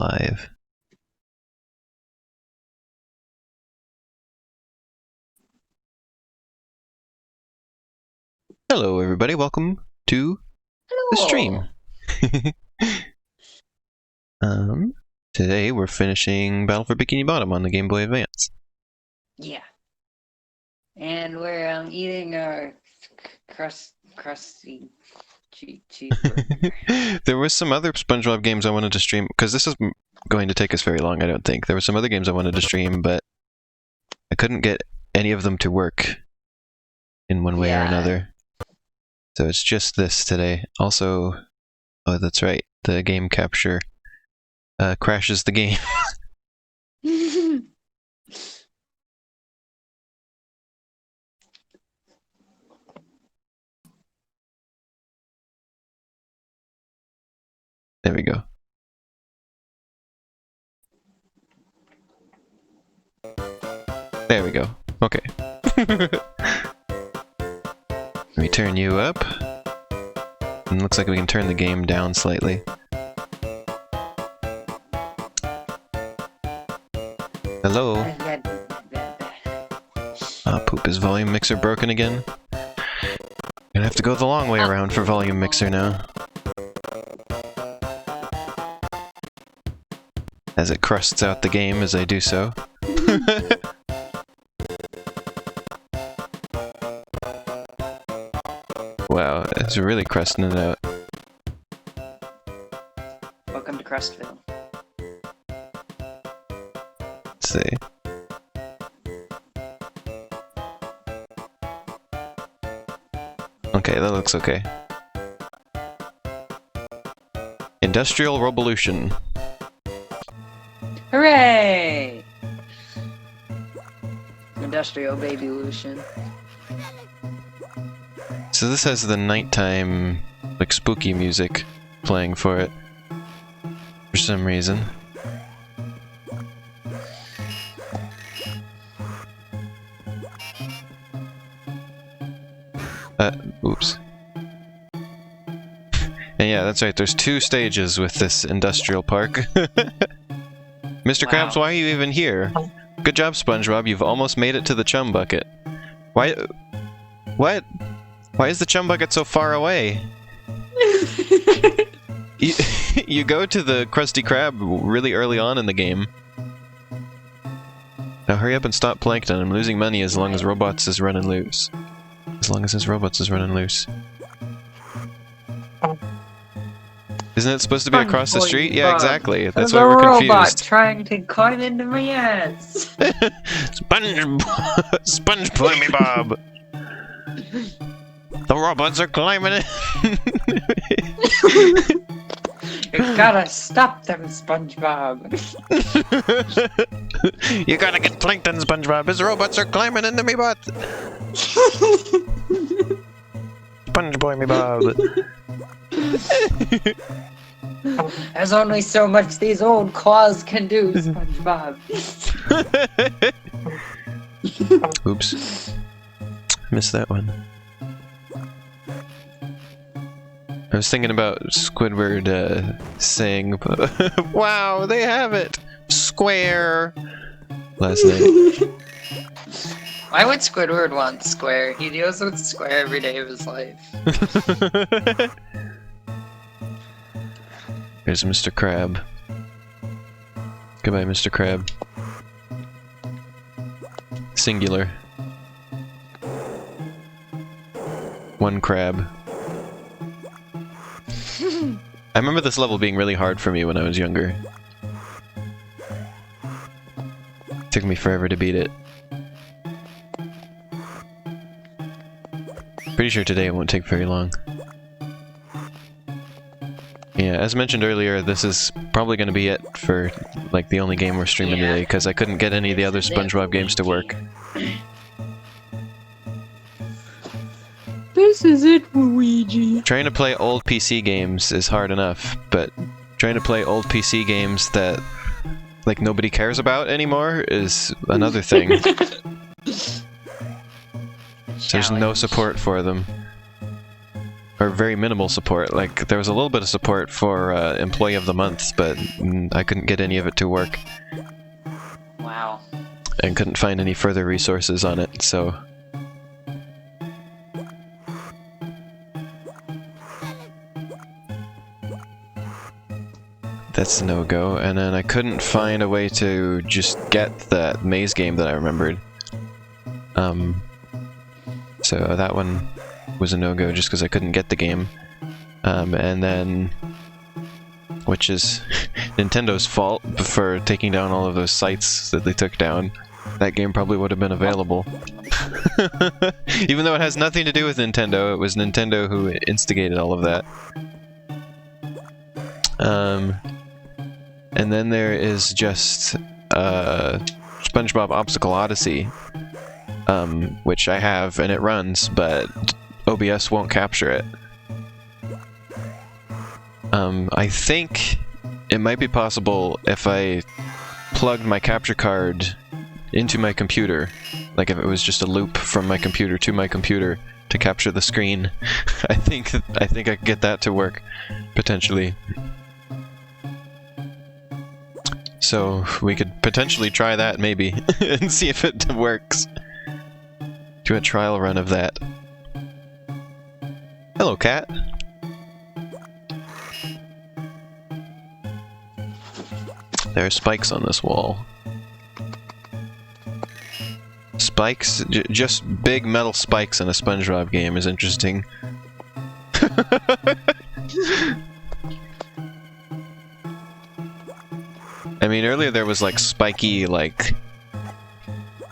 Live. Hello, everybody. Welcome to the stream. Today we're finishing Battle for Bikini Bottom on the Game Boy Advance. Yeah. And we're eating our crusty cheeseburger. There was some other SpongeBob games I wanted to stream, because this is going to take us very long, I don't think. There were some other games I wanted to stream, but I couldn't get any of them to work in one way or another. So it's just this today. Also, oh, that's right, the game capture crashes the game. There we go. There we go. Okay. Let me turn you up. And looks like we can turn the game down slightly. Hello. Poop, is volume mixer broken again? Gonna have to go the long way around for volume mixer now. As it crusts out the game as I do so. Wow, it's really crusting it out. Welcome to Crustville. Let's see. Okay, that looks okay. Industrial Revolution. Hooray! Industrial Babylution. So this has the nighttime, like, spooky music playing for it. For some reason. Oops. And yeah, that's right, there's 2 stages with this industrial park. Mr. Krabs, why are you even here? Good job, SpongeBob, you've almost made it to the chum bucket. Why? What? Why is the chum bucket so far away? You go to the Krusty Krab really early on in the game. Now hurry up and stop Plankton. I'm losing money as long as Robots is running loose. As long as his Robots is running loose. Isn't it supposed to be across the street? Yeah, exactly. That's why we're confused. Robot trying to climb into my ass. SpongeBob Bob. The robots are climbing in. You gotta stop them, SpongeBob. You gotta get Plankton, SpongeBob. His robots are climbing into me butt. SpongeBob Bob. There's only so much these old claws can do, SpongeBob. Oops. Missed that one. I was thinking about Squidward saying, wow, they have it! Square! Last night. Why would Squidward want Square? He deals with Square every day of his life. There's Mr. Crab. Goodbye, Mr. Crab. Singular. One crab. I remember this level being really hard for me when I was younger. It took me forever to beat it. Pretty sure today it won't take very long. Yeah, as mentioned earlier, this is probably going to be it for, like, the only game we're streaming today, because I couldn't get any of the other SpongeBob games to work. This is it, Luigi. Trying to play old PC games is hard enough, but trying to play old PC games that, like, nobody cares about anymore is another thing. There's no support for them. or very minimal support. Like, there was a little bit of support for Employee of the Month, but I couldn't get any of it to work. Wow. And couldn't find any further resources on it, so... That's no-go. And then I couldn't find a way to just get that maze game that I remembered. So that one was a no-go just because I couldn't get the game. And then... Which is Nintendo's fault for taking down all of those sites that they took down. That game probably would have been available. Even though it has nothing to do with Nintendo, it was Nintendo who instigated all of that. And then there is just SpongeBob Obstacle Odyssey, which I have and it runs, but OBS won't capture it. I think it might be possible if I plugged my capture card into my computer, like if it was just a loop from my computer to my computer to capture the screen. I think I could get that to work, potentially. So we could potentially try that, maybe, and see if it works. Do a trial run of that. Hello, cat. There are spikes on this wall. Spikes? Just big metal spikes in a SpongeBob game is interesting. I mean, earlier there was like spiky, like,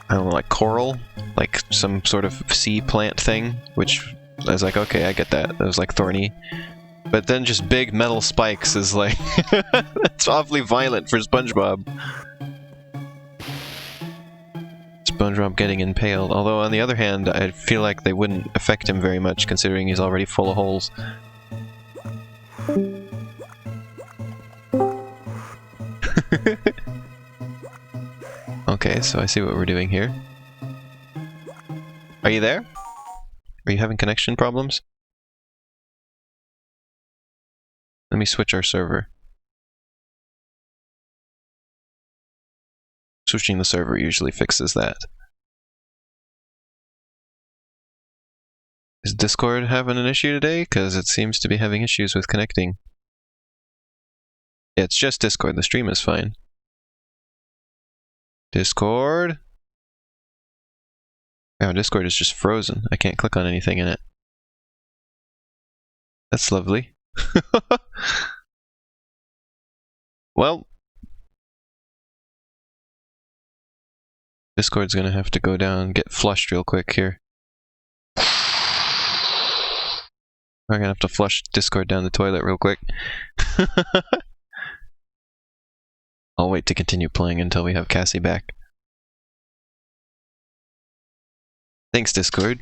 I don't know, like coral? Like some sort of sea plant thing, which I was like, okay, I get that. That was like thorny. But then just big metal spikes is like... That's awfully violent for SpongeBob. SpongeBob getting impaled. Although, on the other hand, I feel like they wouldn't affect him very much, considering he's already full of holes. Okay, so I see what we're doing here. Are you there? Are you having connection problems? Let me switch our server. Switching the server usually fixes that. Is Discord having an issue today? Because it seems to be having issues with connecting. Yeah, it's just Discord. The stream is fine. Discord? Oh, Discord is just frozen. I can't click on anything in it. That's lovely. Well, Discord's gonna have to go down and get flushed real quick here. We're gonna have to flush Discord down the toilet real quick. I'll wait to continue playing until we have Cassie back. Thanks, Discord.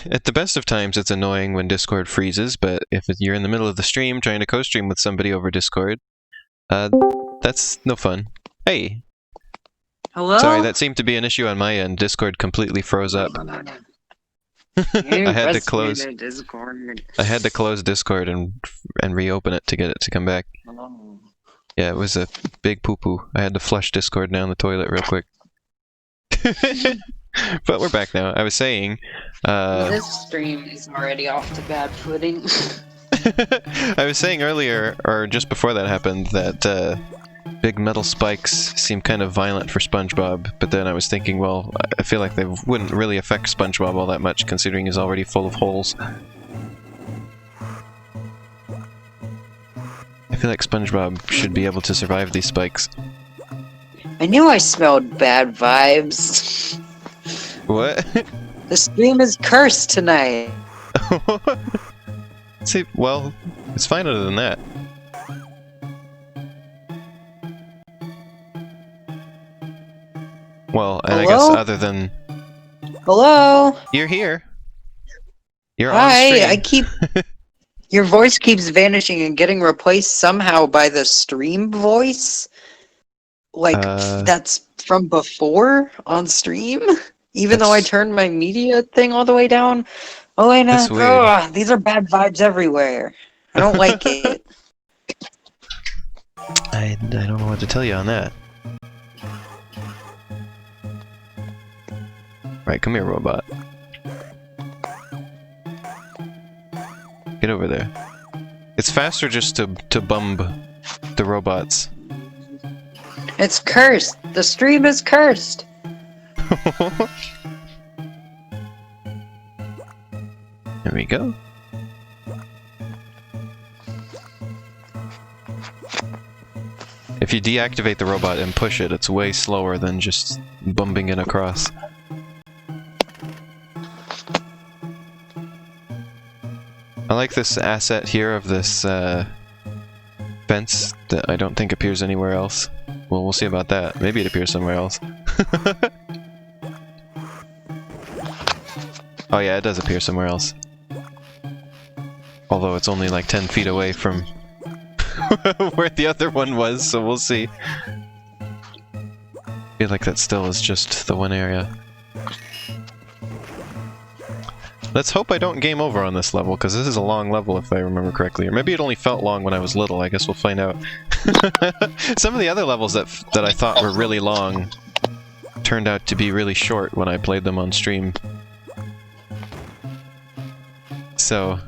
At the best of times, it's annoying when Discord freezes, but if you're in the middle of the stream trying to co-stream with somebody over Discord, that's no fun. Hey! Hello? Sorry, that seemed to be an issue on my end. Discord completely froze up. I had to close Discord and reopen it to get it to come back. Oh. Yeah, it was a big poo-poo. I had to flush Discord down the toilet real quick. But we're back now. I was saying... this stream is already off to bad footing. I was saying earlier, or just before that happened, that big metal spikes seem kind of violent for SpongeBob, but then I was thinking, well, I feel like they wouldn't really affect SpongeBob all that much, considering he's already full of holes. I feel like SpongeBob should be able to survive these spikes. I knew I smelled bad vibes. What? The stream is cursed tonight. See, well, it's fine other than that. Well, and I guess other than... Hello? You're here. You're Hi, on stream. I keep... Your voice keeps vanishing and getting replaced somehow by the stream voice? Like, that's from before on stream? Even though I turned my media thing all the way down. Oh, and That's weird. these are bad vibes everywhere. I don't like it. I don't know what to tell you on that. Right, come here, robot. Get over there. It's faster just to bump the robots. It's cursed. The stream is cursed. There we go. If you deactivate the robot and push it, it's way slower than just bumping it across. I like this asset here of this fence that I don't think appears anywhere else. Well, we'll see about that. Maybe it appears somewhere else. Oh yeah, it does appear somewhere else. Although it's only like 10 feet away from where the other one was, so we'll see. I feel like that still is just the one area. Let's hope I don't game over on this level, because this is a long level if I remember correctly. Or maybe it only felt long when I was little, I guess we'll find out. Some of the other levels that I thought were really long turned out to be really short when I played them on stream. So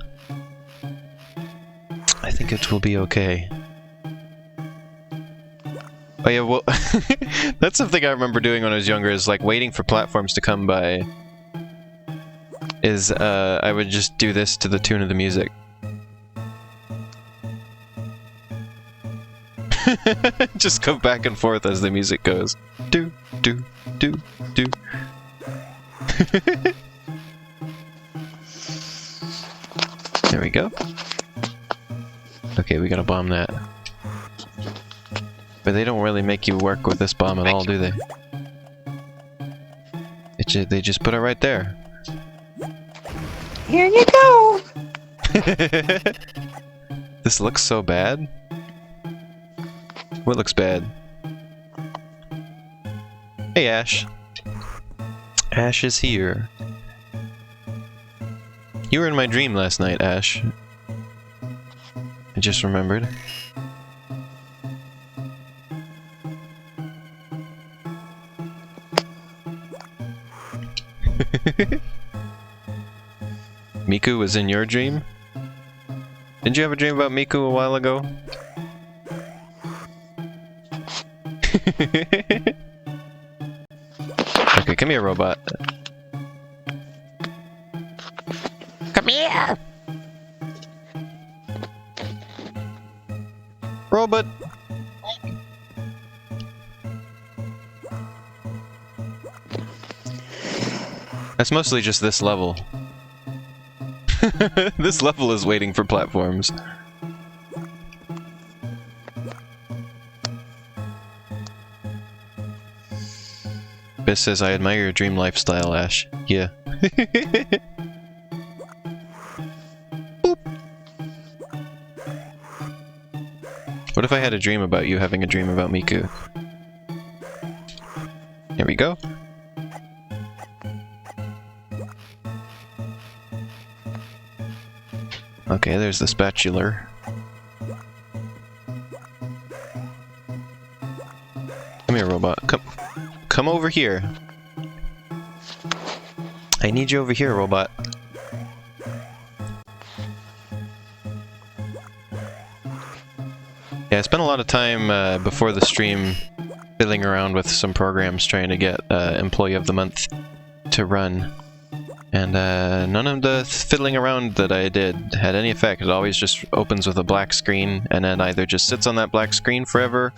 I think it will be okay. Oh yeah, well, that's something I remember doing when I was younger, is like waiting for platforms to come by. Is, I would just do this to the tune of the music. Just go back and forth as the music goes. Do, do, do, do. There we go. Okay, we gotta bomb that. But they don't really make you work with this bomb at all, do they? They just put it right there. Here you go! This looks so bad. What looks bad? Hey, Ash. Ash is here. You were in my dream last night, Ash. I just remembered. Miku was in your dream? Didn't you have a dream about Miku a while ago? Okay, come here, robot. Come here! Robot! That's mostly just this level. This level is waiting for platforms. Biss says, I admire your dream lifestyle, Ash. Yeah. Boop. What if I had a dream about you having a dream about Miku? Here we go. Okay, there's the spatula. Come here, robot. Come over here. I need you over here, robot. Yeah, I spent a lot of time before the stream fiddling around with some programs trying to get Employee of the Month to run. And none of the fiddling around that I did had any effect. It always just opens with a black screen, and then either just sits on that black screen forever,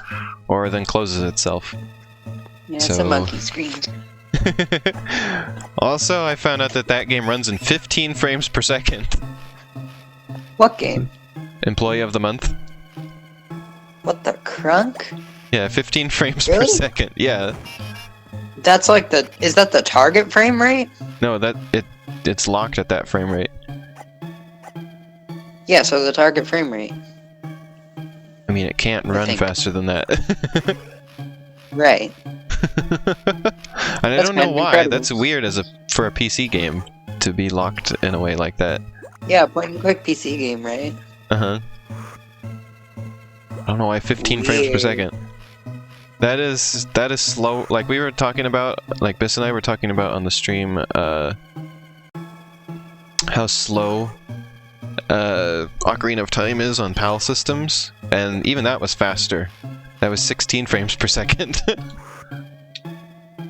or then closes itself. Yeah, it's a monkey screen. Also, I found out that game runs in 15 frames per second. What game? Employee of the Month. What the crunk? Yeah, 15 frames per Really? second. Yeah. That's like the... Is that the target frame rate? No, it's locked at that frame rate. Yeah, so the target frame rate. I mean, it can't run faster than that. Right. And I That's don't know kind of why. incredible. That's weird for a PC game to be locked in a way like that. Yeah, point and click PC game, right? Uh-huh. I don't know why 15 frames per Weird. second. That is slow. Like we were talking about, like Biss and I were talking about on the stream, how slow Ocarina of Time is on PAL systems, and even that was faster. That was 16 frames per second.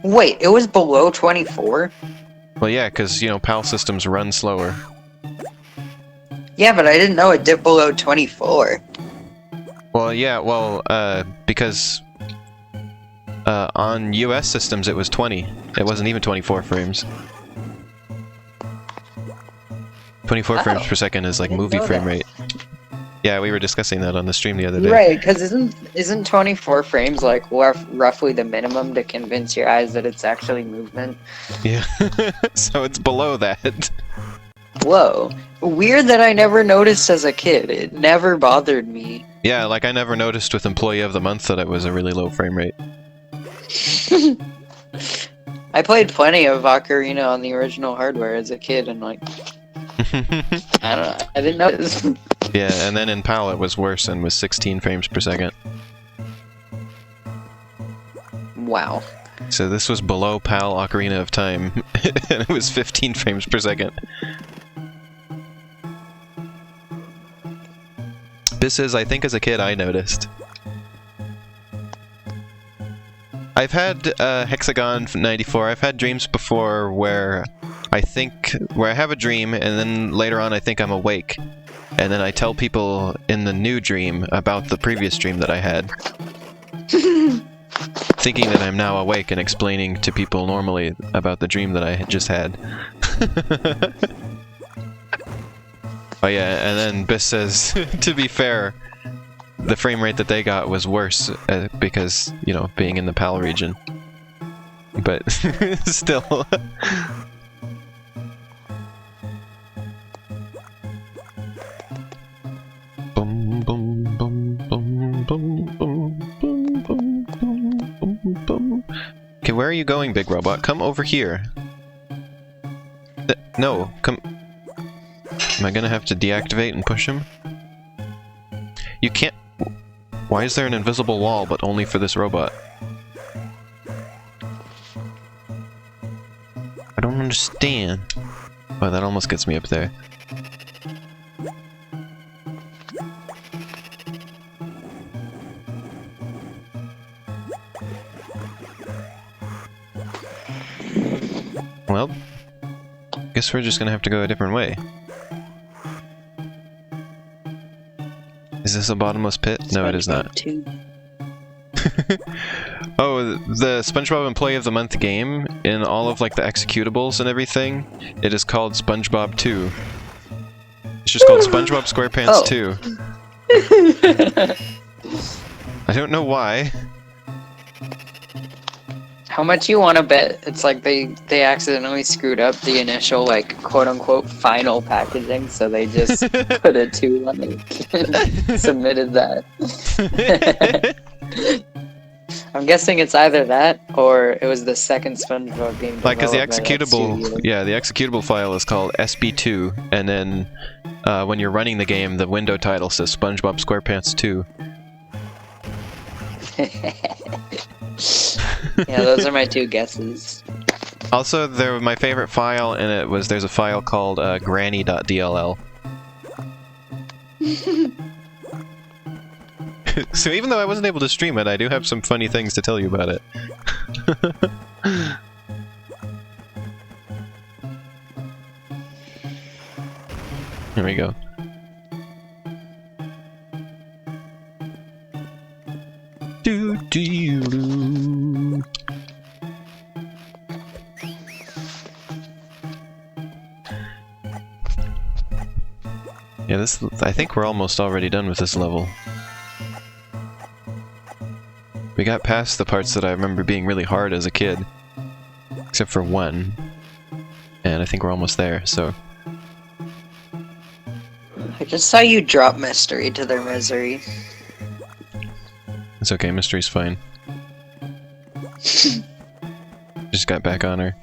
Wait, it was below 24? Well, yeah, because, you know, PAL systems run slower. Yeah, but I didn't know it dipped below 24. Well, yeah, well, because on US systems it was 20. It wasn't even 24 frames. 24 frames per second is like I didn't movie know frame that. rate. Yeah, we were discussing that on the stream the other day. Right, because isn't 24 frames like roughly the minimum to convince your eyes that it's actually movement? Yeah, so it's below that. Whoa. Weird that I never noticed as a kid. It never bothered me. Yeah, like I never noticed with Employee of the Month that it was a really low frame rate. I played plenty of Ocarina on the original hardware as a kid, and like, I don't know, I didn't notice. Yeah, and then in PAL it was worse and was 16 frames per second. Wow. So this was below PAL Ocarina of Time, and it was 15 frames per second. This is, I think as a kid I noticed. I've had Hexagon 94, I've had dreams before where I have a dream and then later on I think I'm awake. And then I tell people in the new dream about the previous dream that I had. Thinking that I'm now awake and explaining to people normally about the dream that I just had. Oh yeah, and then Biss says, to be fair, the frame rate that they got was worse because, you know, being in the PAL region. But still. Boom, boom, boom, boom, boom, boom, boom, boom, boom, boom. Okay, where are you going, big robot? Come over here. No, come. Am I gonna have to deactivate and push him? You can't. Why is there an invisible wall, but only for this robot? I don't understand. Oh, that almost gets me up there. Well, guess we're just gonna have to go a different way. Is this a bottomless pit? No, it is not. Oh, the SpongeBob Employee of the Month game, in all of like the executables and everything, it is called SpongeBob 2. It's just called SpongeBob SquarePants 2. I don't know why. How much you want to bet it's like they accidentally screwed up the initial, like, quote-unquote final packaging, so they just put a 2 on it and submitted that. I'm guessing it's either that, or it was the second SpongeBob game. Like, because the developed by that executable, studio. yeah, the executable file is called SB2, and then when you're running the game, the window title says SpongeBob SquarePants 2. Yeah, those are my 2 guesses. Also, my favorite file in it was there's a file called granny.dll. So even though I wasn't able to stream it, I do have some funny things to tell you about it. Here we go. Do-do-do. Yeah, this. I think we're almost already done with this level. We got past the parts that I remember being really hard as a kid. Except for one. And I think we're almost there, so... I just saw you drop Mystery to their misery. It's okay, mystery's fine. Just got back on her.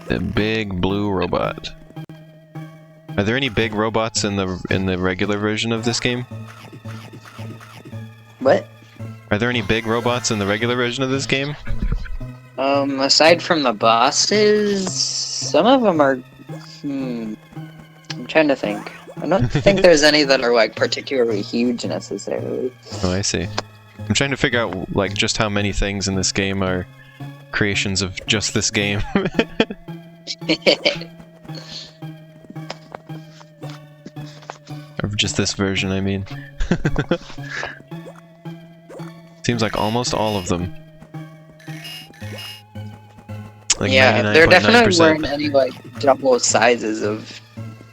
The big blue robot. Are there any big robots in the regular version of this game? What? Are there any big robots in the regular version of this game? Aside from the bosses, some of them are. I'm trying to think. I don't think there's any that are like particularly huge necessarily. Oh, I see. I'm trying to figure out like just how many things in this game are creations of just this game. Or just this version, I mean. Seems like almost all of them. Like yeah, there definitely 99.9%. weren't any like double sizes of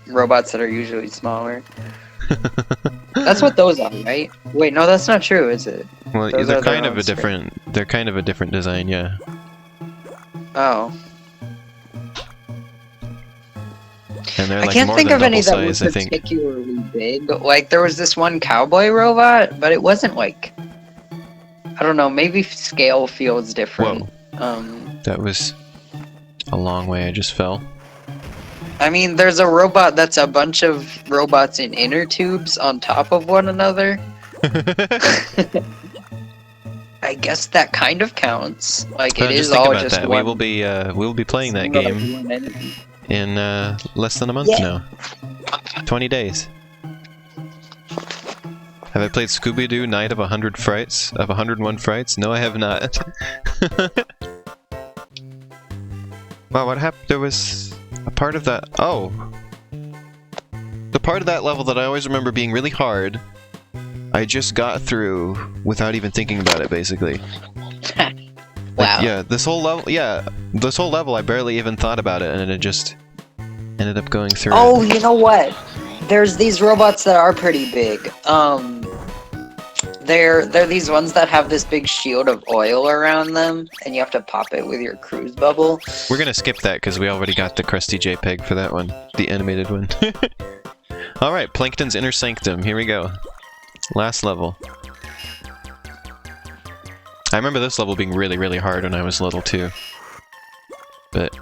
robots that are usually smaller. That's what those are, right? Wait, no, that's not true, is it? Well, Those they're are their kind of own a strip. different. They're kind of a different design, yeah. Oh. And they're I like can't more think than of any double that were size, I think. particularly big. Like, there was this one cowboy robot, but it wasn't like... I don't know, maybe scale feels different. That was a long way. I just fell. I mean, there's a robot that's a bunch of robots in inner tubes on top of one another. I guess that kind of counts. Like, it is just think all about just that. one... We will be playing that single, game one entity. in less than a month Yeah. now. 20 days. Have I played Scooby-Doo Night of 100 Frights? Of 101 Frights? No, I have not. Wow, what happened? There was a part of that... Oh! The part of that level that I always remember being really hard, I just got through without even thinking about it, basically. Wow. Yeah, this whole level I barely even thought about it, and it just ended up going through Oh, it. you know what? There's these robots that are pretty big. They're these ones that have this big shield of oil around them, and you have to pop it with your cruise bubble. We're gonna skip that because we already got the crusty JPEG for that one, the animated one. Alright, Plankton's Inner Sanctum, here we go. Last level. I remember this level being really, really hard when I was little too. But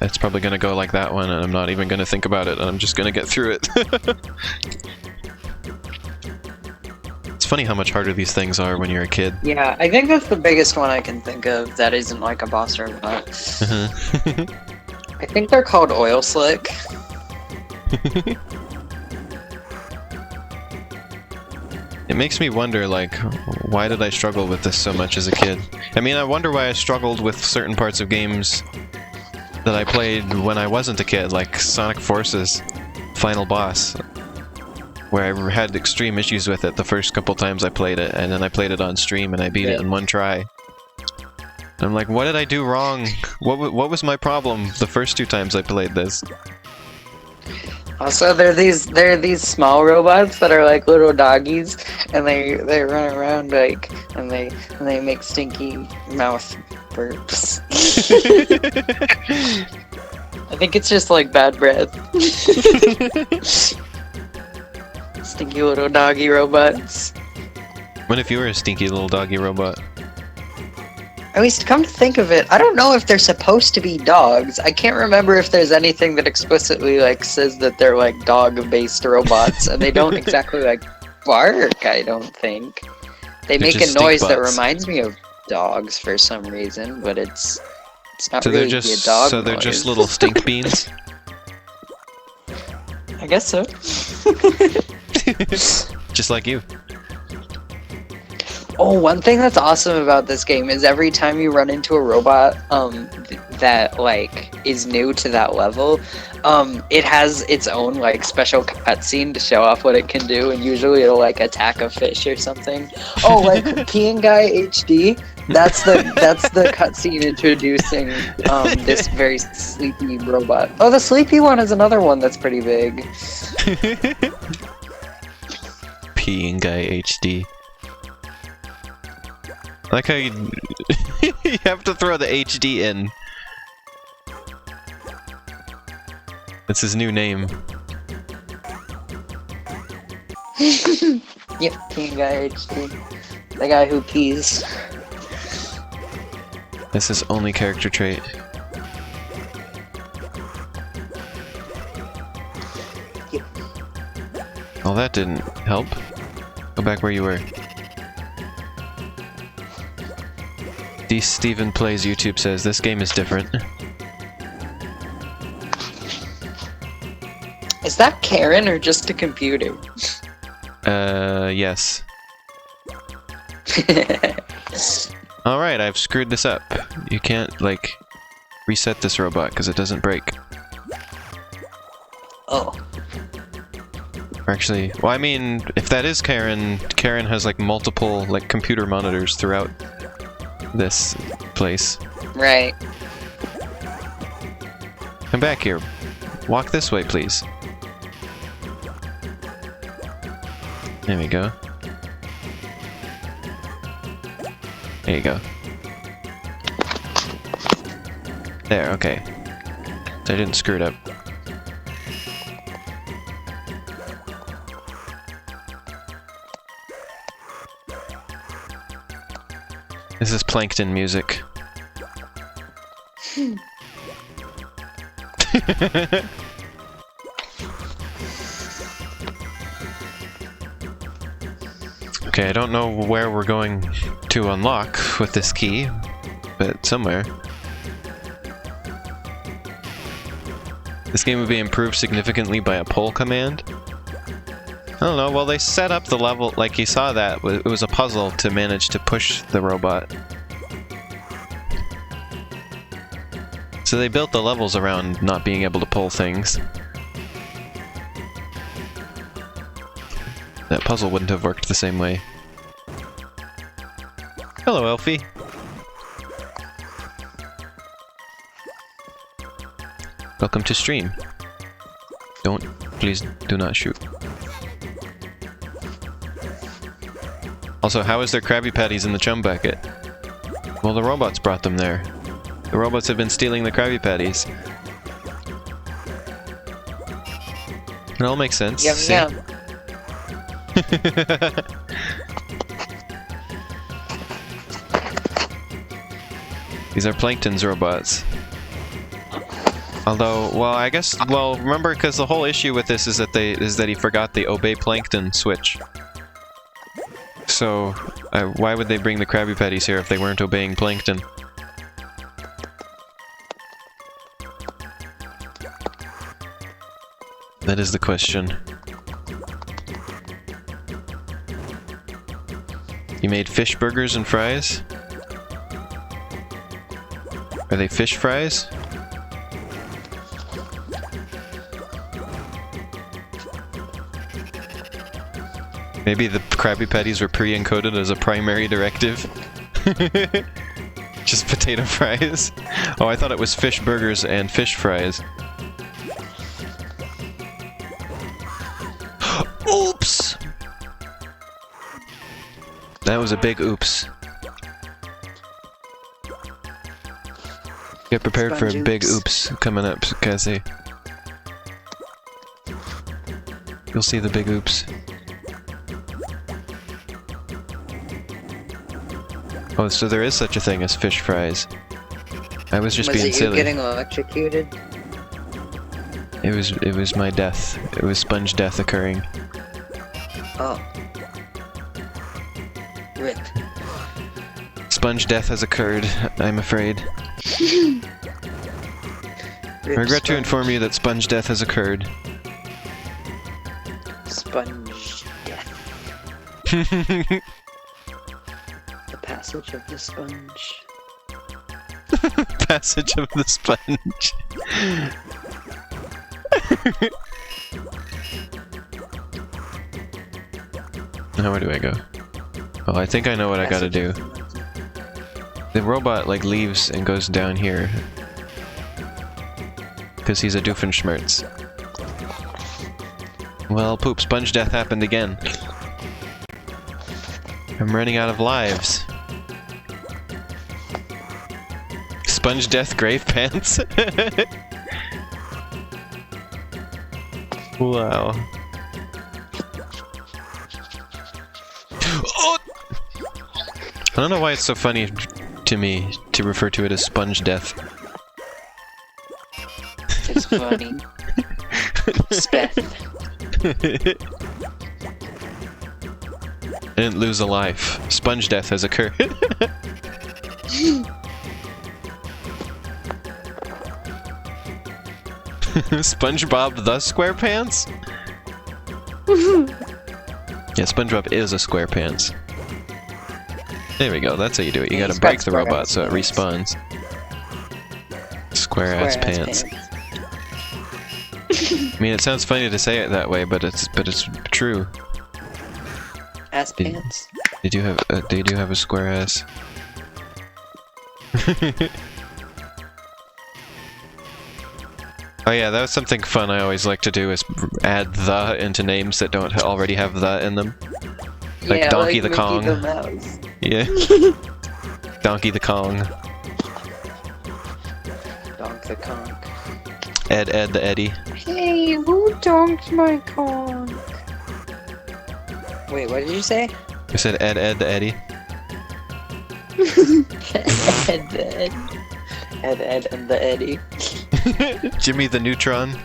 it's probably gonna go like that one, and I'm not even gonna think about it, and I'm just gonna get through it. It's funny how much harder these things are when you're a kid. Yeah, I think that's the biggest one I can think of that isn't like a boss robot. I think they're called Oil Slick. It makes me wonder, like, why did I struggle with this so much as a kid? I mean, I wonder why I struggled with certain parts of games that I played when I wasn't a kid, like Sonic Forces Final Boss, where I had extreme issues with it the first couple times I played it, and then I played it on stream and I beat it in one try. And I'm like, what did I do wrong? What was my problem the first 2 times I played this? Also, they're these small robots that are like little doggies, and they run around like and they make stinky mouth burps. I think it's just like bad breath. Stinky little doggy robots. What if you were a stinky little doggy robot? At least, come to think of it, I don't know if they're supposed to be dogs. I can't remember if there's anything that explicitly like says that they're like dog-based robots, and they don't exactly like bark. I don't think they They're make a just noise stink that butts. reminds me of dogs for some reason, but it's not So really they're just a dog. so they're noise. just little stink beans. I guess so. Just like you. Oh, one thing that's awesome about this game is every time you run into a robot that like is new to that level, it has its own like special cutscene to show off what it can do, and usually it'll like attack a fish or something. Oh, like Peeing Guy HD. That's the cutscene introducing this very sleepy robot. Oh, the sleepy one is another one that's pretty big. Peeing Guy HD. I like how you you have to throw the HD in. It's his new name. Yep, King Guy HD. The guy who pees. This is only character trait. Yep. Well, that didn't help. Go back where you were. D. Steven Plays YouTube says this game is different. Is that Karen or just a computer? Yes. Alright, I've screwed this up. You can't, like, reset this robot because it doesn't break. Oh. Or actually, well, I mean, if that is Karen, Karen has, like, multiple, like, computer monitors throughout this place. Right. Come back here. Walk this way, please. There we go. There you go. There, okay. So I didn't screw it up. This is Plankton music. Okay, I don't know where we're going to unlock with this key, but somewhere. This game would be improved significantly by a pull command. I don't know, well they set up the level, like you saw that, it was a puzzle to manage to push the robot. So they built the levels around not being able to pull things. That puzzle wouldn't have worked the same way. Hello, Elfie. Welcome to stream. Please do not shoot. Also, how is there Krabby Patties in the chum bucket? Well, the robots brought them there. The robots have been stealing the Krabby Patties. It all makes sense. Yum see? yum. These are Plankton's robots. Although, well, I guess, well, remember, because the whole issue with this is that he forgot the Obey Plankton switch. So, why would they bring the Krabby Patties here if they weren't obeying Plankton? That is the question. You made fish burgers and fries? Are they fish fries? Maybe the Krabby Patties were pre-encoded as a primary directive? Just potato fries? Oh, I thought it was fish burgers and fish fries. Oops! That was a big oops. Get prepared for a big oops coming up, Cassie. You'll see the big oops. Oh, so there is such a thing as fish fries. I was just being silly. Was it you getting electrocuted? It was my death. It was sponge death occurring. Oh. Rip. Sponge death has occurred, I'm afraid. Rip I regret to inform you that sponge death has occurred. Sponge death. The passage of the sponge. Passage of the sponge. Now where do I go? Oh, I think I know what I gotta do. The robot, like, leaves and goes down here. Because he's a Doofenshmirtz. Well, poop, sponge death happened again. I'm running out of lives. Sponge death grave pants? Wow. I don't know why it's so funny to me to refer to it as sponge death. It's funny. Speth. I didn't lose a life. Sponge death has occurred. SpongeBob the SquarePants? Yeah, SpongeBob is a SquarePants. There we go, that's how you do it. You gotta break the robot so it respawns. Square ass pants. I mean, it sounds funny to say it that way, but it's true. Ass pants. They do have a square ass. Oh yeah, that was something fun I always like to do, is add the into names that don't already have the in them. Like yeah, Donkey like the Kong. The mouse. Yeah. Donkey the Kong. Donk the Kong. Ed the Eddie. Hey, who donked my Kong? Wait, what did you say? I said Ed the Eddie. Ed and the Eddie. Jimmy the Neutron.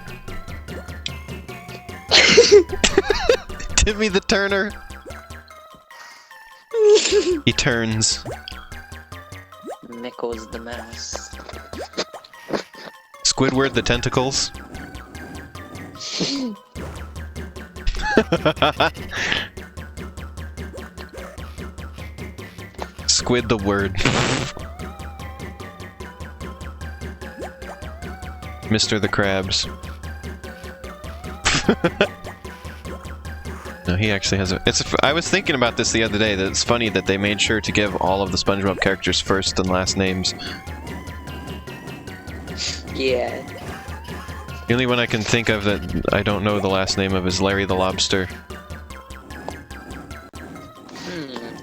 Timmy the Turner. He turns. Nichols the Mouse. Squidward the Tentacles. Squid the Word. Mr. the Krabs. No, he actually has a... I was thinking about this the other day, that it's funny that they made sure to give all of the SpongeBob characters first and last names. Yeah. The only one I can think of that I don't know the last name of is Larry the Lobster.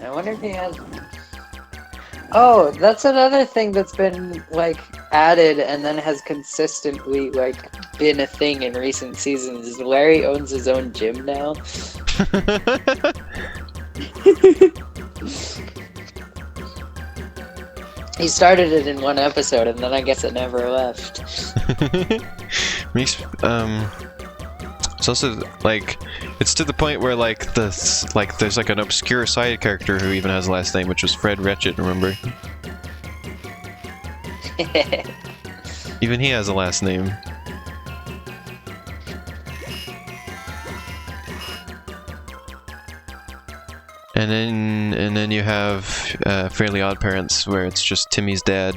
I wonder if he has... Oh, that's another thing that's been, like, added and then has consistently, like, been a thing in recent seasons, is Larry owns his own gym now. He started it in one episode, and then I guess it never left. Makes, it's also, like, it's to the point where, like, there's, like, an obscure side character who even has a last name, which was Fred Wretched, remember? Even he has a last name. And then you have Fairly Odd Parents, where it's just Timmy's dad.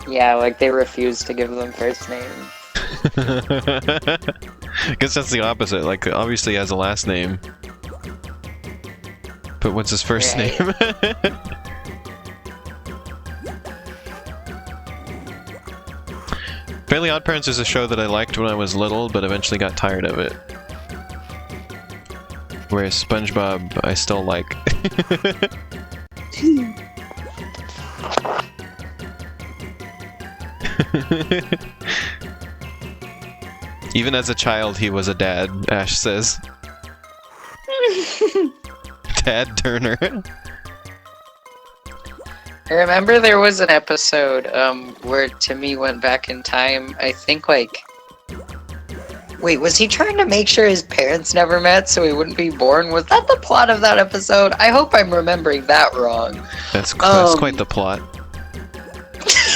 Yeah, like they refuse to give them first names. I guess that's the opposite. Like, obviously he has a last name, but what's his first name? Fairly Odd Parents is a show that I liked when I was little, but eventually got tired of it. Whereas SpongeBob, I still like. Even as a child, he was a dad, Ash says. Dad Turner. I remember there was an episode where Timmy went back in time, I think, like... Wait, was he trying to make sure his parents never met so he wouldn't be born? Was that the plot of that episode? I hope I'm remembering that wrong. That's quite the plot.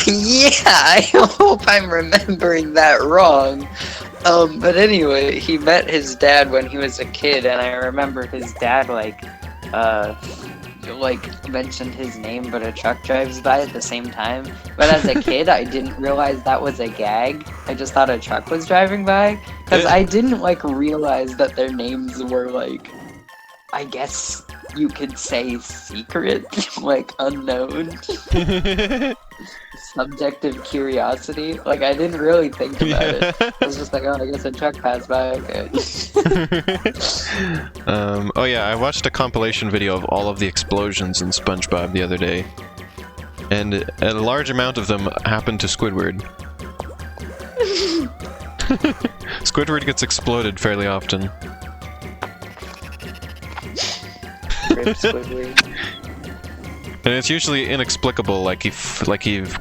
Yeah, I hope I'm remembering that wrong. But anyway, he met his dad when he was a kid, and I remember his dad, like mentioned his name, but a truck drives by at the same time. But as a kid, I didn't realize that was a gag. I just thought a truck was driving by, because I didn't, like, realize that their names were, like, I guess you could say secret, like, unknown. Subjective curiosity. Like, I didn't really think about it. I was just like, oh, I guess a truck passed by, okay. Oh yeah, I watched a compilation video of all of the explosions in SpongeBob the other day. And a large amount of them happened to Squidward. Squidward gets exploded fairly often. rip Squidward. And it's usually inexplicable, like he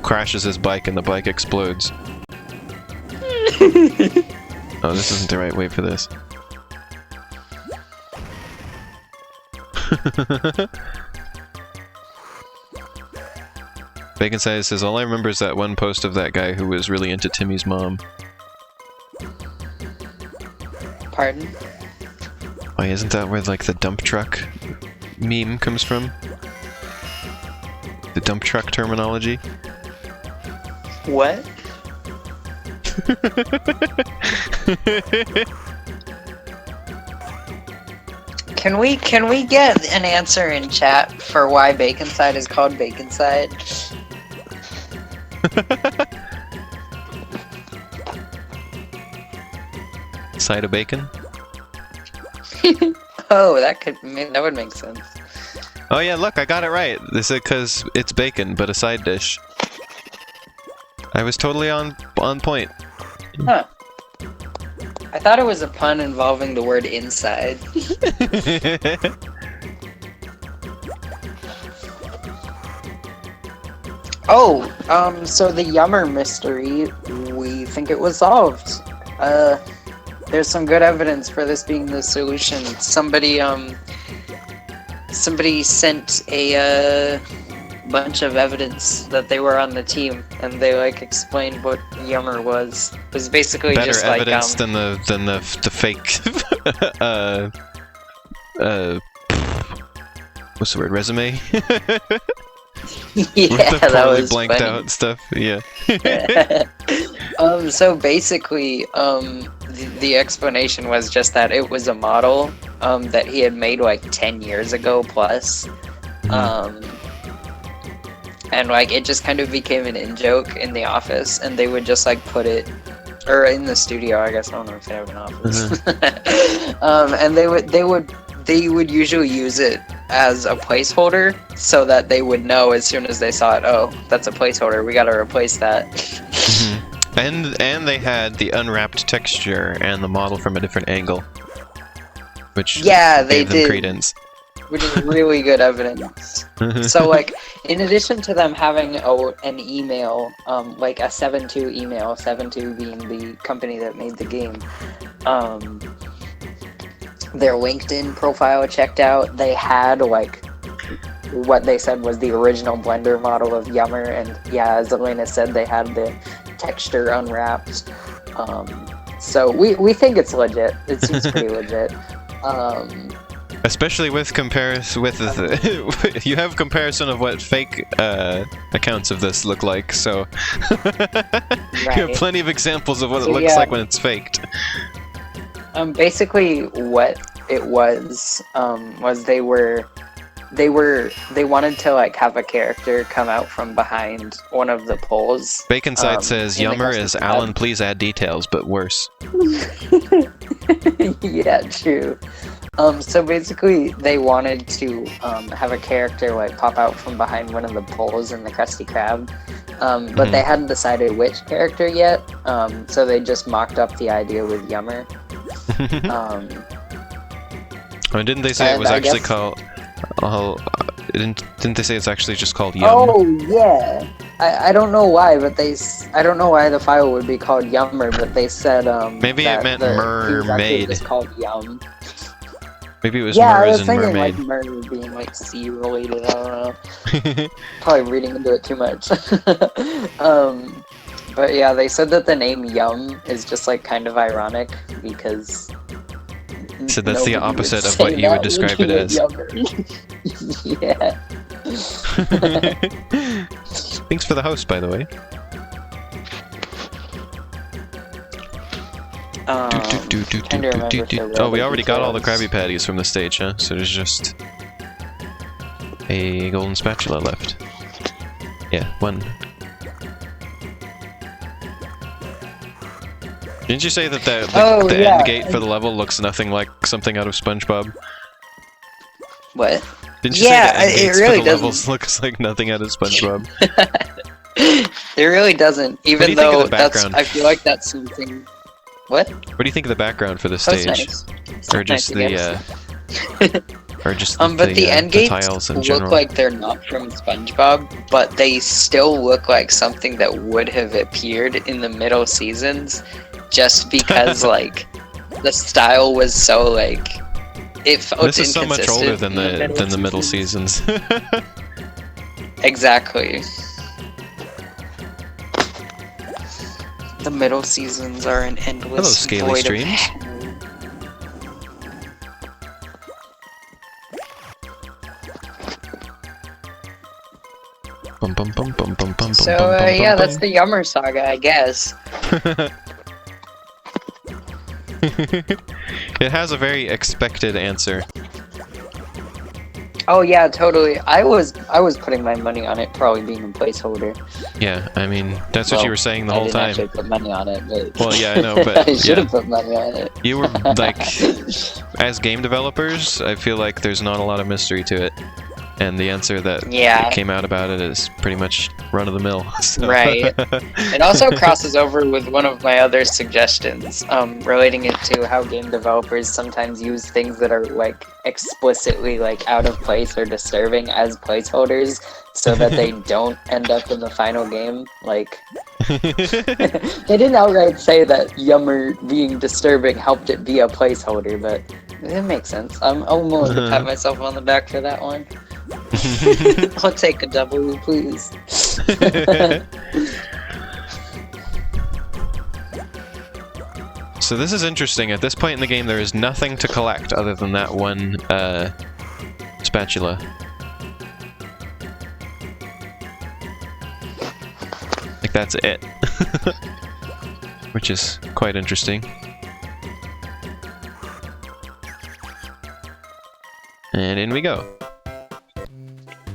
crashes his bike and the bike explodes. Oh, this isn't the right way for this. Bacon Size says, all I remember is that one post of that guy who was really into Timmy's mom. Pardon? Why isn't that where, like, the dump truck meme comes from? The dump truck terminology? What? Can we get an answer in chat for why Baconside is called Baconside? Side of bacon? Oh, that would make sense. Oh yeah, look, I got it right. This is because it's bacon, but a side dish. I was totally on point. Huh. I thought it was a pun involving the word inside. Oh, so the Yummer mystery, we think it was solved. There's some good evidence for this being the solution. Somebody sent a bunch of evidence that they were on the team, and they like explained what Yummer was. It was basically better just evidence like than the fake what's the word, resume? yeah, With the that poorly was blanked funny. out stuff. Yeah. So basically, the explanation was just that it was a model that he had made like 10 years ago plus. And like it just kind of became an in-joke in the office, and they would just like put it, or in the studio, I guess. I don't know if they have an office. And they would usually use it as a placeholder so that they would know as soon as they saw it, oh, that's a placeholder, we gotta replace that. And they had the unwrapped texture and the model from a different angle, which Yeah, they gave them did. credence. Which is really good evidence. So, like, in addition to them having an email, like a 7.2 email, 7.2 being the company that made the game, their LinkedIn profile checked out. They had, like, what they said was the original Blender model of Yummer, and yeah, as Elena said, they had the texture unwrapped. So we think it's legit. It seems pretty legit. Especially with you have comparison of what fake accounts of this look like, so you have plenty of exampps of what it looks like when it's faked. Basically, what it was they wanted to like have a character come out from behind one of the poles. Baconside says Yummer is Alan, please add details, but worse. Yeah, true. So basically, they wanted to have a character like pop out from behind one of the poles in the Krusty Krab, but they hadn't decided which character yet. So they just mocked up the idea with Yummer. Didn't they say it was actually called? Didn't they say it's actually just called Yum? Oh yeah, I don't know why, but I don't know why the file would be called Yummer, but they said maybe it meant mermaid. It's called Yum. Maybe it was Mer as in thinking mermaid. like mer being like sea related. I don't know. Probably reading into it too much. But yeah, they said that the name Yum is just like kind of ironic because. So that's the opposite of what you would describe it as. Yeah. Thanks for the host, by the way. Oh, we already got all the Krabby Patties from the stage, huh? So there's just a golden spatula left. Yeah, one. Didn't you say that the end gate for the level looks nothing like something out of SpongeBob? What? Didn't you say the end gates for the levels looks like nothing out of SpongeBob? It really doesn't, even though I feel like that's something... What? What do you think of the background for the stage? Nice. Or just the or just But the end gates tiles in look general. like they're not from SpongeBob, but they still look like something that would have appeared in the middle seasons, just because like the style was so like it felt This is so much older than inconsistent the middle seasons. Exactly. The middle seasons are an endless Hello, Scaly void Streams. of Bum, bum, bum, bum, bum, bum, So bum, bum, yeah, bum, that's bum. the Yummer Saga, I guess. It has a very expected answer. Oh yeah, totally. I was putting my money on it probably being a placeholder. Yeah, I mean, that's what you were saying the whole I time. didn't actually put money on it, but Well, yeah, I know, but I should yeah. have put money on it. You were like, as game developers, I feel like there's not a lot of mystery to it. And the answer that Yeah. came out about it is pretty much run of the mill. So. Right. It also crosses over with one of my other suggestions, relating it to how game developers sometimes use things that are like explicitly like out of place or disturbing as placeholders, so that they don't end up in the final game. Like, they didn't outright say that Yummer being disturbing helped it be a placeholder, but it makes sense. I'm willing to pat myself on the back for that one. I'll take a W, please. So this is interesting. At this point in the game, there is nothing to collect other than that one spatula. Like, that's it. Which is quite interesting. And in we go.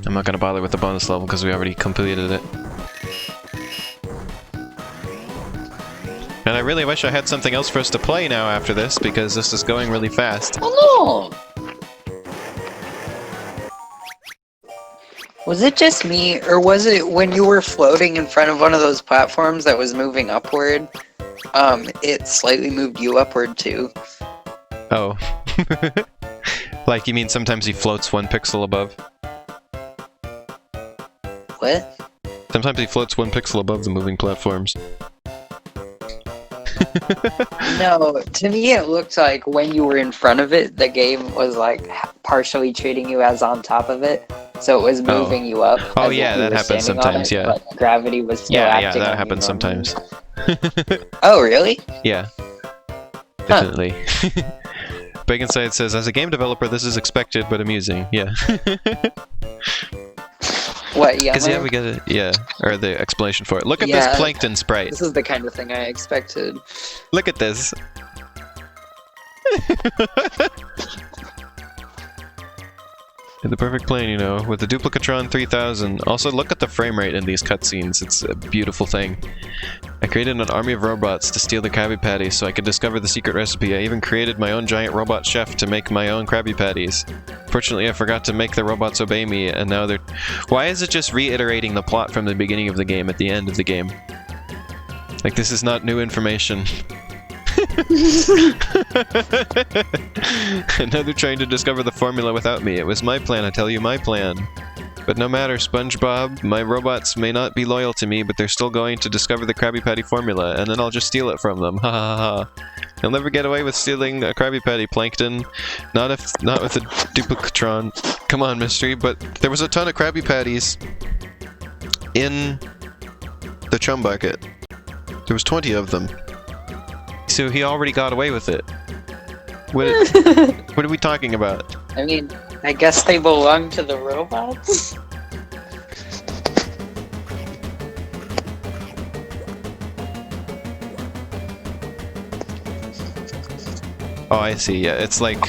I'm not gonna bother with the bonus level because we already completed it. And I really wish I had something else for us to play now after this, because this is going really fast. Oh no! Was it just me, or was it when you were floating in front of one of those platforms that was moving upward? It slightly moved you upward too. Oh. Like, you mean sometimes he floats 1 pixel above? What? Sometimes he floats 1 pixel above the moving platforms. No, to me it looked like when you were in front of it, the game was like partially treating you as on top of it, so it was moving you up. Oh as yeah, if you that were happens standing on sometimes, it, yeah. But gravity was still Yeah, acting that on you happens normally. sometimes. Oh really? Yeah. Definitely. Baconside says, as a game developer, this is expected but amusing. Yeah. What? Yeah. Because yeah, we get it. Yeah, or the explanation for it. Look at Yeah. this Plankton Sprite. This is the kind of thing I expected. Look at this. The perfect plane, you know, with the Duplicatron 3000. Also, look at the frame rate in these cutscenes. It's a beautiful thing. I created an army of robots to steal the Krabby Patties so I could discover the secret recipe. I even created my own giant robot chef to make my own Krabby Patties. Fortunately, I forgot to make the robots obey me, and now they're... Why is it just reiterating the plot from the beginning of the game at the end of the game? Like, this is not new information. And now they're trying to discover the formula without me. It was my plan, I tell you, my plan. But no matter, SpongeBob, my robots may not be loyal to me, but they're still going to discover the Krabby Patty formula, and then I'll just steal it from them. Ha ha ha. You'll never get away with stealing a Krabby Patty, Plankton. Not with the Duplicatron. Come on, Mystery, but there was a ton of Krabby Patties in the chum bucket. There was 20 of them. So he already got away with it. What are we talking about? I mean, I guess they belong to the robots? Oh, I see. Yeah, it's like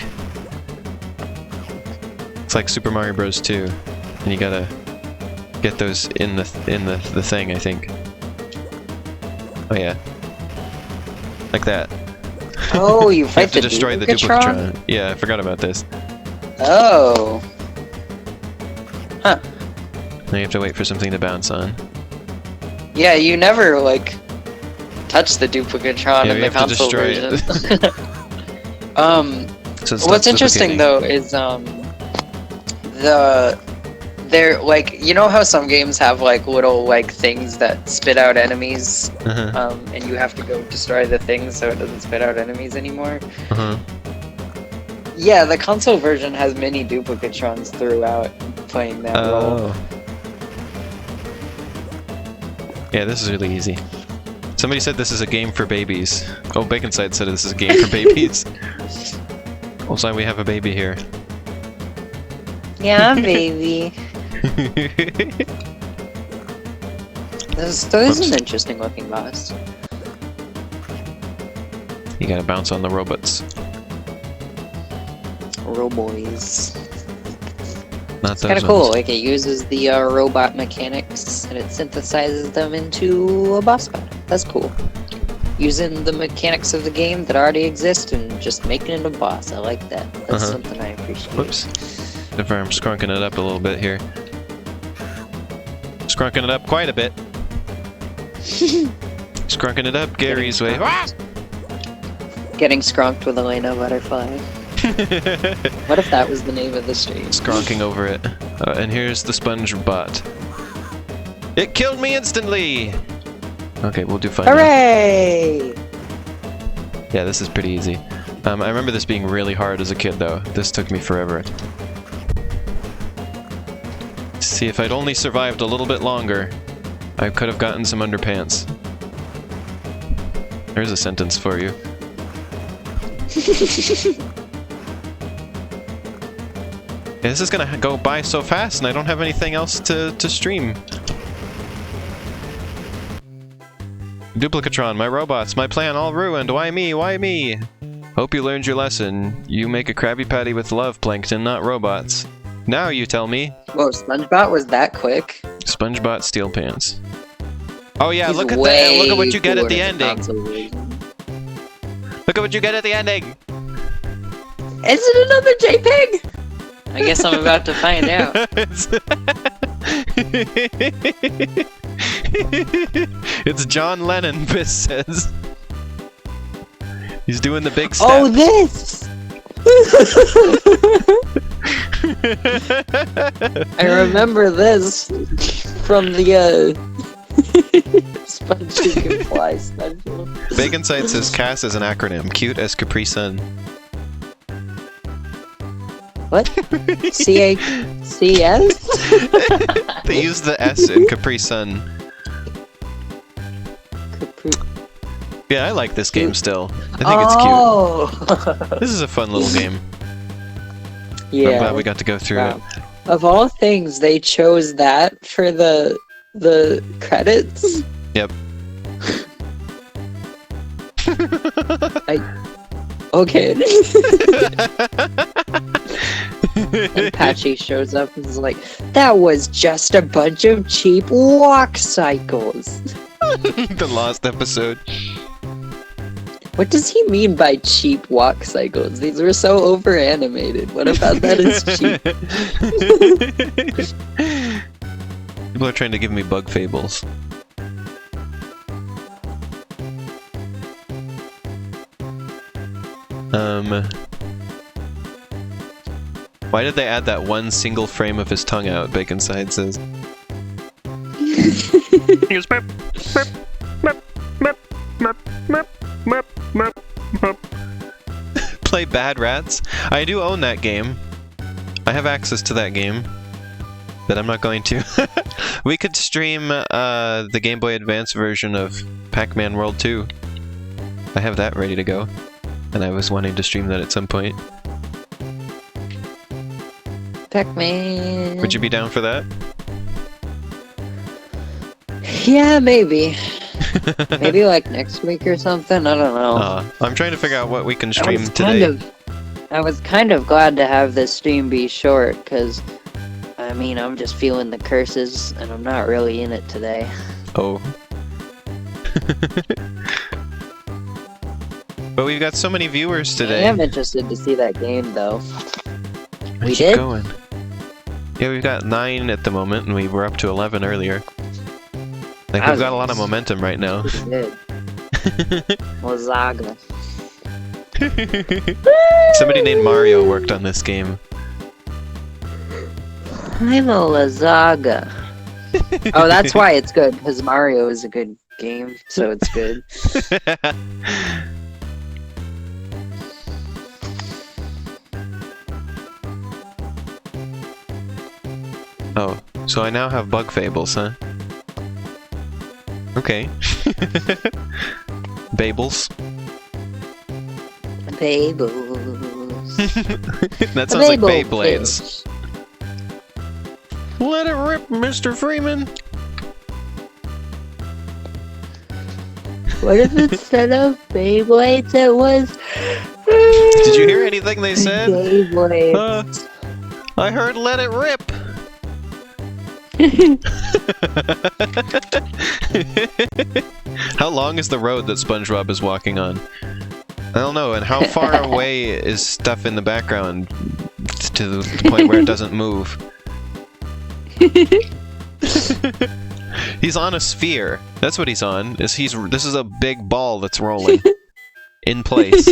Super Mario Bros. 2, and you gotta get those in the thing, I think. Oh yeah, like that. Oh, you You fight have to destroy the Duplicatron. Yeah, I forgot about this. Oh. Huh. Now you have to wait for something to bounce on. Yeah, you never, like, touch the Duplicatron Yeah, in we the have to console destroy version. it. So it stops What's interesting, duplicating. though, is, they're like, you know how some games have like little like things that spit out enemies, and you have to go destroy the things so it doesn't spit out enemies anymore. Yeah, the console version has mini duplicatrons throughout playing that role. Yeah, this is really easy. Somebody said this is a game for babies. Oh, Baconside said this is a game for babies. Also, we have a baby here. Yeah, baby. This is an interesting looking boss. You gotta bounce on the robots. Roboys. Not It's those kind of cool. ones. Like, it uses the robot mechanics and it synthesizes them into a boss battle. That's cool. Using the mechanics of the game that already exist and just making it a boss. I like that. That's something I appreciate. Whoops. If I'm scrunking it up a little bit here. Scrunking it up quite a bit. Scrunking it up Gary's way. Getting skrunked with Elena Butterfly. What if that was the name of the stream? Skronking over it. And here's the SpongeBot. It killed me instantly! Okay, we'll do fine. Hooray! Yeah, this is pretty easy. I remember this being really hard as a kid, though. This took me forever. See, if I'd only survived a little bit longer, I could have gotten some underpants. There's a sentence for you. Yeah, this is gonna go by so fast, and I don't have anything else to stream. Duplicatron, my robots, my plan all ruined. Why me? Why me? Hope you learned your lesson. You make a Krabby Patty with love, Plankton, not robots. Now you tell me. Whoa, SpongeBob was that quick? SpongeBob Steel Pants. Oh yeah, He's look at way that! Look at what you get cooler at the than ending. console version. Look at what you get at the ending. Is it another JPEG? I guess I'm about to find out. It's John Lennon, Biss says. He's doing the big step. Oh, this! I remember this from the Sponge You Can Fly special. Bacon Sight says CAS is an acronym, cute as Capri Sun. What? C-A-C-S? They use the S in Capri Sun. Yeah, I like this game still. I think it's cute. This is a fun little game. Yeah. I'm glad we got to go through it. Of all things, they chose that for the credits. Yep. Okay. And Patchy shows up and is like, that was just a bunch of cheap walk cycles. The last episode. What does he mean by cheap walk cycles? These were so over animated. What about that is cheap? People are trying to give me bug fables. Why did they add that one single frame of his tongue out? Baconside says. He goes, "Mep, mep, mep, mep, mep, mep, mep, mep, mep." Play Bad Rats? I do own that game. I have access to that game. But I'm not going to. We could stream the Game Boy Advance version of Pac-Man World 2. I have that ready to go. And I was wanting to stream that at some point. Pac-Man. Would you be down for that? Yeah, maybe. Maybe like next week or something. I don't know. I'm trying to figure out what we can stream today. I was kind of glad to have this stream be short, because, I mean, I'm just feeling the curses, and I'm not really in it today. Oh. But we've got so many viewers today. I am interested to see that game, though. Where'd We you did? going? Yeah, we've got 9 at the moment, and we were up to 11 earlier. Like, we've got a lot of momentum right now. We did. Wazaga. Somebody named Mario worked on this game. I'm a Lazaga. Oh, that's why it's good, because Mario is a good game, so it's good. Oh, so I now have bug fables, huh? Okay. Bables. Fables. That sounds like Fable Beyblades. Let it rip, Mr. Freeman! What if instead of Beyblades it was... Did you hear anything they said? Beyblades. I heard let it rip! How long is the road that SpongeBob is walking on? I don't know, and how far away is stuff in the background to the point where it doesn't move? He's on a sphere. That's what he's on. This is a big ball that's rolling in place.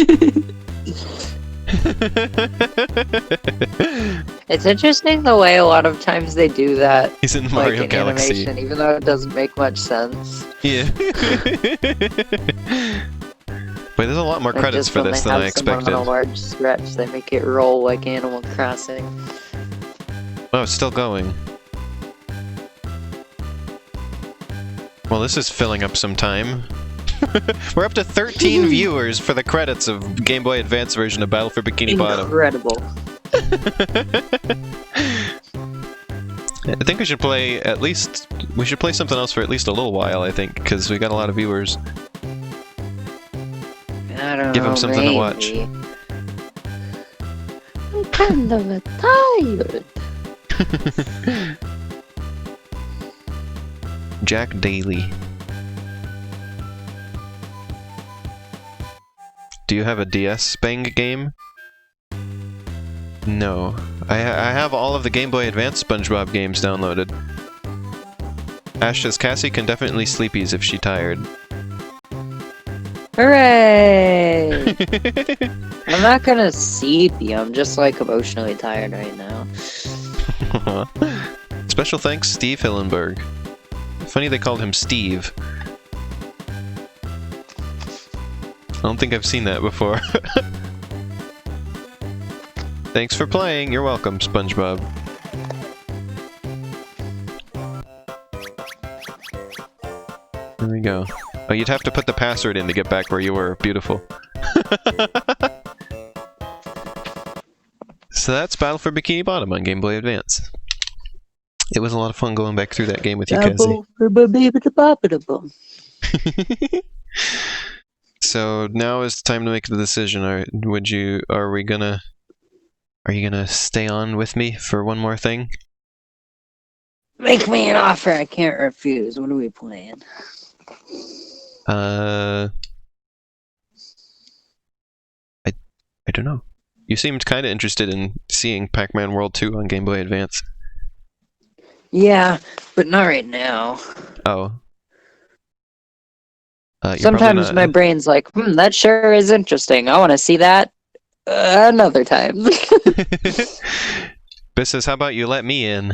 It's interesting the way a lot of times they do that. He's in Mario in Galaxy. Animation, even though it doesn't make much sense. Yeah. Wait, there's a lot more credits for this than I expected. On a large stretch, they make it roll like Animal Crossing. Oh, it's still going. Well, this is filling up some time. We're up to 13 viewers for the credits of Game Boy Advance version of Battle for Bikini Bottom. Incredible. I think we should play at least... We should play something else for at least a little while, I think, because we got a lot of viewers. I don't Give know, them something to watch. I'm kind of tired. Jack Daly. Do you have a DS Bang game? No. I have all of the Game Boy Advance SpongeBob games downloaded. Ash says Cassie can definitely sleepies if she's tired. Hooray! I'm not gonna sleep you, I'm just like emotionally tired right now. Special thanks, Steve Hillenberg. Funny they called him Steve. I don't think I've seen that before. Thanks for playing. You're welcome, SpongeBob. There we go. Oh, you'd have to put the password in to get back where you were. Beautiful. So that's Battle for Bikini Bottom on Game Boy Advance. It was a lot of fun going back through that game with you, Cassie. So now is the time to make the decision. Are you gonna stay on with me for one more thing? Make me an offer I can't refuse. What are we playing? I don't know. You seemed kind of interested in seeing Pac-Man World 2 on Game Boy Advance. Yeah, but not right now. Oh. Sometimes my brain's like, that sure is interesting. I want to see that another time. Biss says, how about you let me in?